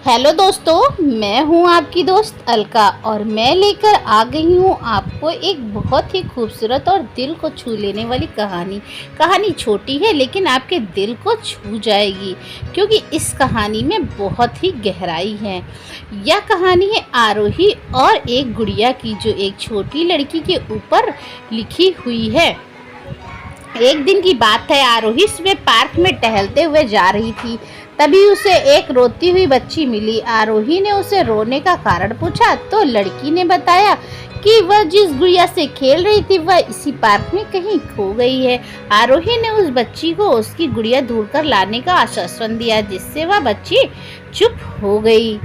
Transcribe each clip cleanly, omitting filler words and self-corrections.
Hello दोस्तों, मैं हूं आपकी दोस्त अलका और मैं लेकर आ गई हूं आपको एक बहुत ही खूबसूरत और दिल को छू लेने वाली कहानी छोटी है लेकिन आपके दिल को छू जाएगी क्योंकि इस कहानी में बहुत ही गहराई है। यह कहानी है आरोही और एक गुड़िया की जो एक छोटी लड़की के ऊपर लिखी हुई है। एक दिन की बात है, आरोही सुबह पार्क में टहलते हुए जा रही थी। तभी उसे एक रोती हुई बच्ची मिली। आरोही ने उसे रोने का कारण पूछा तो लड़की ने बताया कि वह जिस गुड़िया से खेल रही थी वह इसी पार्क में कहीं खो गई है। आरोही ने उस बच्ची को उसकी गुड़िया ढूंढकर लाने का आश्वासन दिया, जिससे वह बच्ची चुप हो गई।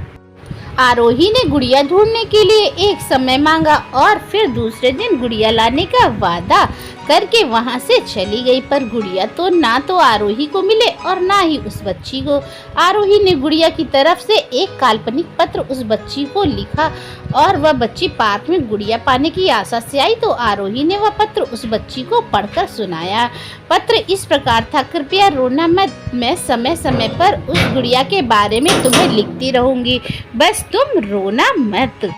आरोही ने गुड़िया ढूंढने के लिए एक समय मांगा और फिर दूसरे दिन गुड़िया लाने का वादा करके वहां से चली गई, पर गुड़िया तो ना तो आरोही को मिले और ना ही उस बच्ची को। आरोही ने गुड़िया की तरफ से एक काल्पनिक पत्र उस बच्ची को लिखा और वह बच्ची पार्क में गुड़िया पाने की आशा से आई तो आरोही ने वह पत्र उस बच्ची को पढ़कर सुनाया। पत्र इस प्रकार था, कृपया रोना मत, मैं समय समय पर उस गुड़िया के बारे में तुम्हें लिखती रहूंगी, बस तुम रोना मत।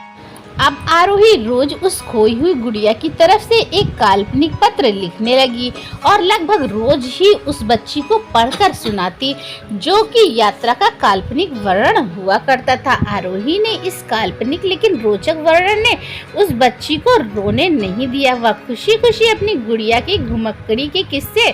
अब आरोही रोज उस खोई हुई गुड़िया की तरफ से एक काल्पनिक पत्र लिखने लगी और लगभग रोज ही उस बच्ची को पढ़कर सुनाती, जो कि यात्रा का काल्पनिक वर्णन हुआ करता था। आरोही ने इस काल्पनिक लेकिन रोचक वर्णन ने उस बच्ची को रोने नहीं दिया। वह खुशी खुशी अपनी गुड़िया की घुमक्कड़ी के किस्से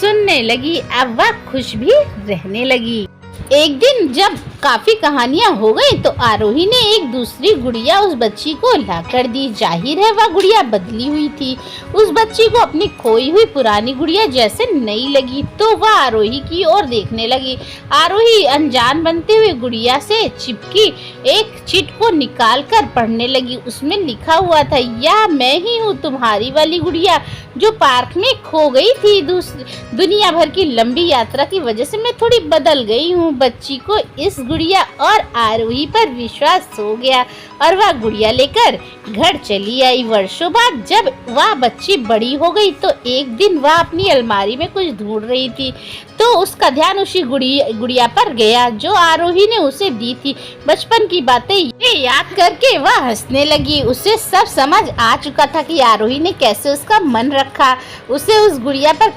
सुनने लगी। अब वह खुश भी रहने लगी। एक दिन जब काफी कहानियां हो गई तो आरोही ने एक दूसरी गुड़िया उस बच्ची को लाकर दी। जाहिर है वह गुड़िया बदली हुई थी। उस बच्ची को अपनी खोई हुई पुरानी गुड़िया जैसे नई लगी तो वह आरोही की ओर देखने लगी। आरोही अनजान बनते हुए गुड़िया से चिपकी एक चिट को निकाल कर पढ़ने लगी। उसमें लिखा हुआ था, यह मैं ही हूँ, तुम्हारी वाली गुड़िया जो पार्क में खो गई थी। दुनिया भर की लंबी यात्रा की वजह से मैं थोड़ी बदल गई हूँ। बच्ची को इस गुड़िया और आरोही पर विश्वास हो गया और वह गुड़िया लेकर घर चली आई। वर्षों बाद जब वह बच्ची बड़ी हो गई तो एक दिन वह अपनी अलमारी में कुछ ढूंढ रही थी तो उसका ध्यान उसी गुड़िया पर गया जो आरोही ने उसे दी थी। बचपन की बातें याद करके वह हंसने लगी। उसे सब समझ आ चुका था कि आरोही ने कैसे उसका मन रखा। उसे उस गुड़िया पर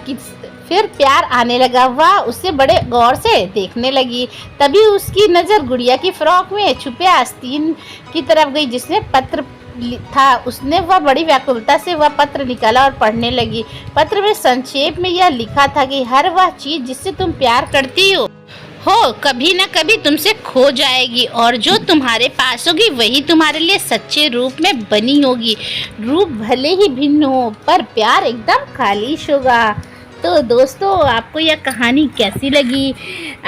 फिर प्यार आने लगा। वह उसे बड़े गौर से देखने लगी। तभी उसकी नज़र गुड़िया की फ्रॉक में छुपे आस्तीन की तरफ गई जिसमें पत्र था। उसने वह बड़ी व्याकुलता से वह पत्र निकाला और पढ़ने लगी। पत्र में संक्षेप में यह लिखा था कि हर वह चीज़ जिससे तुम प्यार करती हो कभी न कभी तुमसे खो जाएगी और जो तुम्हारे पास होगी वही तुम्हारे लिए सच्चे रूप में बनी होगी। रूप भले ही भिन्न हो पर प्यार एकदम खालिश होगा। तो दोस्तों, आपको यह कहानी कैसी लगी?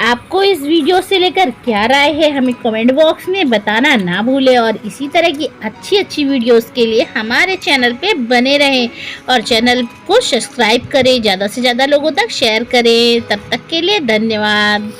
आपको इस वीडियो से लेकर क्या राय है हमें कमेंट बॉक्स में बताना ना भूलें और इसी तरह की अच्छी वीडियोस के लिए हमारे चैनल पे बने रहें और चैनल को सब्सक्राइब करें, ज़्यादा से ज़्यादा लोगों तक शेयर करें। तब तक के लिए धन्यवाद।